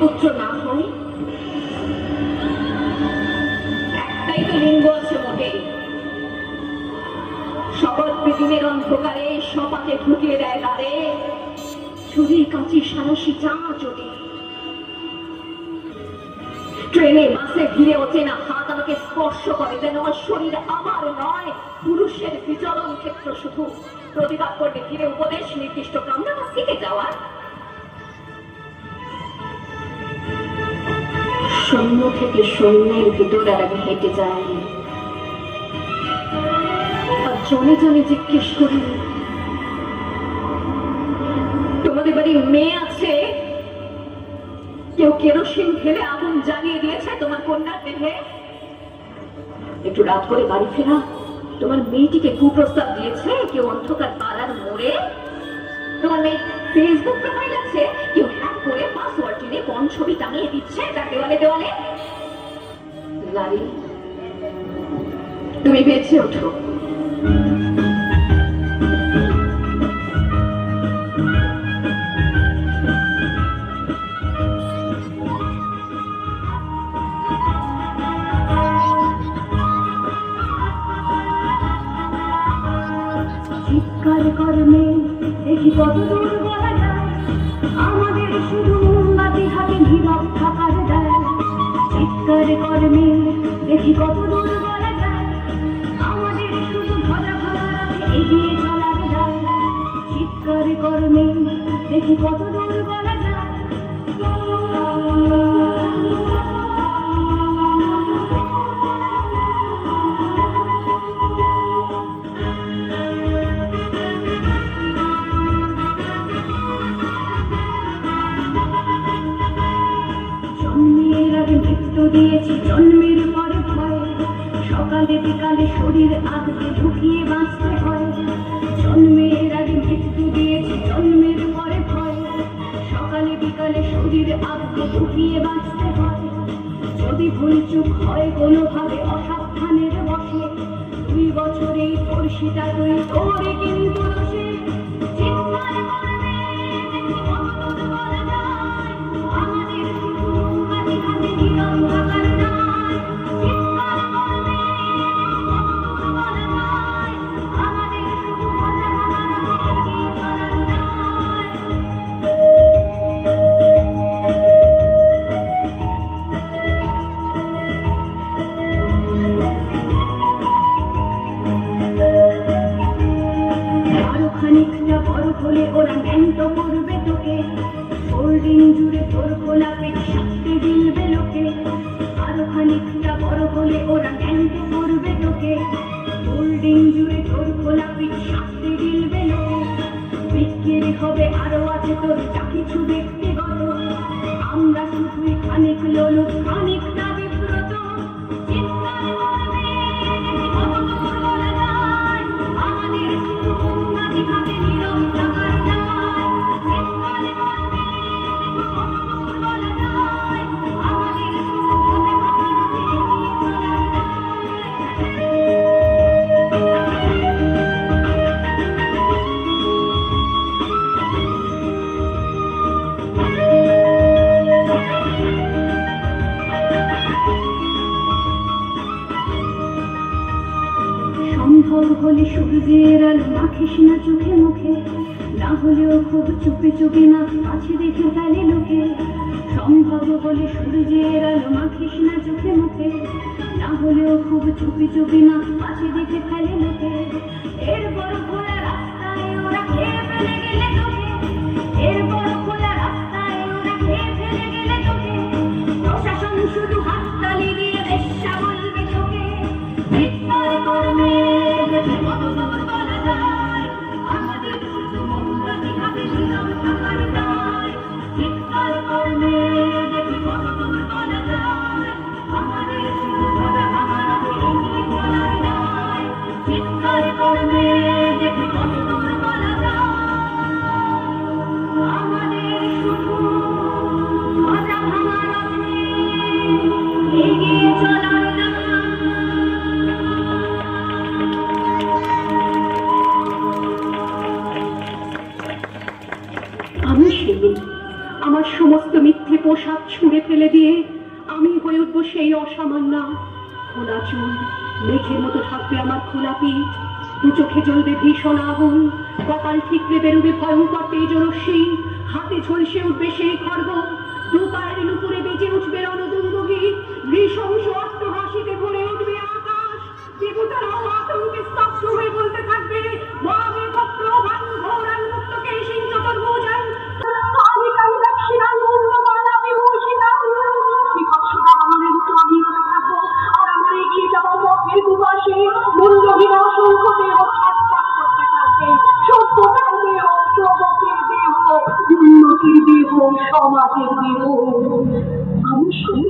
পুত্র না হয়? একটাই তো লিঙ্গ আছে মোটেই। শপথ পৃথিবীর অন্ধকারে সপাকে ঢুকিয়ে দেয় দ্বারে, ছুরি কাঁচি সাহসী চা চটি। ট্রেনে বাসে ভিড়ে অচেনা হাত আমাকে স্পর্শ করে, যেন আমার শরীর আমার নয়, পুরুষের বিচরণ ক্ষেত্র শুধু। প্রতিবাদ করবে ঘিরে উপদেশ নির্দিষ্ট ক্রমে আমার থেকে যাওয়ার। সৈন্য থেকে সৈন্যের ভিতরে আমি হেঁটে যাই, আর জনে জনে জিজ্ঞেস করি, তোমাদের বাড়ি মেয়ে আছে? কেউ কেরোসিন ঢেলে আগুন জ্বালিয়ে দিয়েছে তোমার কন্যার দেহে? একটু রাত করে বাড়ি ফেরা তোমার মেয়েটিকে কুপ্রস্তাব দিয়েছে কেউ অন্ধকার পাড়ার মোড়ে? তোমার মেয়ে ফেসবুক প্রোফাইল আছে, কেউ হ্যাক করে পাসওয়ার্ড টেনে কোন ছবি টাঙিয়ে দিচ্ছে তার দেওয়ালে দেওয়ালে? লারি, তুমি বেঁচে ওঠো। চিৎকার করমে দেখি কত দূর বলা যায়, আমাদের শুধু মোমবাতি হাতে নীরব থাকার দায়। চিৎকার করমে দেখি কত দূর বলা যায়, আমাদের শুধু ভরা ভরা রাতে এগিয়ে চলার দায়। চিৎকার করমে দেখি কত দূর বলা যায়। মৃত্যু দিয়েছি জন্মের পরে ভয়, সকালে বিকালে শরীর আধে ঢুকিয়ে বাঁচতে হয়। জন্মের আগে মৃত্যু দিয়েছি জন্মের পরে ভয়, সকালে বিকালে শরীর আধে ঢুকিয়ে বাঁচতে হয়। যদি ভুল চুপ হয় কোনোভাবে অসাবধানের বসে, 2 বছরে তোর সেটা তুই তোরে কিন্তু দোষে। চিৎকার করবে কত দূর বলা যায়, আমাদের শুধু মোমবাতি হাতে নীরব থাকার দায়। চিৎকার করবে কত দূর বলা যায়, আমাদের শুধু ভরা ভরা রাতে এগিয়ে চলার দায়। আরো খানিকটা বড় হলে ওরা জ্ঞান্ত করবে তোকে, হোল্ডিং জুড়ে তোর খোলা পেট শাস্তি দিলবে লোকে। আরো খানিকটা বড় হলে ওরা জ্ঞান্ত করবে তোকে, হোল্ডিং জুড়ে তোর খোলা পেট শাস্তি দিলবে লোকে। বিক্রি হবে আরো আছে তোর যা কিছু ব্যক্তিগত, আমরা শুধুই খানিক লোলুপ খানিকটা বিব্রত। চিৎকার করবে কত দূর বলা যায়, আমাদের শুধু মোমবাতি হাতে নীরব থাকার দায়। চিৎকার করবে কত দূর বলা যায়, আমাদের শুধু ভরা ভরা রাতে এগিয়ে চলার দায়। সম্ভব হলে সূর্যের আলো মাখিস না চোখে মুখে, না হলেও খুব চুপি চুপি না কাছে দেখে ফেলে লোকে। সম্ভব হলে সূর্যের আলো মাখিস না চোখে মুখে, না হলেও খুব চুপি চুপি না কাছে দেখে ফেলে লোকে। এরপর খোলা রাস্তায় ওরা খেয়ে ফেলে গেলে তোকে, এরপর খোলা রাস্তায় ওরা খেয়ে ফেলে গেলে তোকে। প্রশাসন শুধু হাততালি দিয়ে বেশ্যা বলবে তোকে। চিৎকার করবে কত দূর বলা যায়, আমাদের শুধু মোমবাতি হাতে নীরব থাকার দায়। চিৎকার করবে কত দূর বলা যায়, আমাদের শুধু ভরা ভরা রাতে এগিয়ে চলার দায়। চিৎকার করবে কত দূর বলা যায়, আমাদের শুধু ভরা ভরা রাতে এগিয়ে চলার দায়। আমি সেদিন আমার সমস্ত মিথ্যে পোশাক ছুঁড়ে ফেলে দিয়ে আমি হয়ে উঠবো সেই অসামান্য। খোলা চুল মেঘের মতো থাকবে আমার খোলা পিঠ, দু চোখে জ্বলবে ভীষণ আগুন, কপাল ঠিকরে বেরোবে ভয়ঙ্কর তেজরশ্মি, হাতে ঝলসে উঠবে সেই খড়গ, দু পায়ের নুপুরে বেজে উঠবে রণদুন্দুভি, নৃশংস অট্টহাসিতে ভরে উঠবে আকাশ। দেবতারাও আতঙ্কে স্তব্ধ হয়ে বলতে থাকবে, মহামে ভক্তবান ঘোরান মুক্তকে সিং চতুর্ভুজান কালিকাং দক্ষিণাং মূল্যবানা বিভূষিতাং। বিভৎসতা বানরের মতো আমি হতে থাকবো, আর আমার এগিয়ে যাওয়া পথের দুপাশে মূল্যহীন অসংখ্য দেহ ছটফট করতে থাকবে। সভ্যতার দেহ, প্রগতির দেহ, উন্নতির দেহ, সমাজের দেহ। আমি শুনি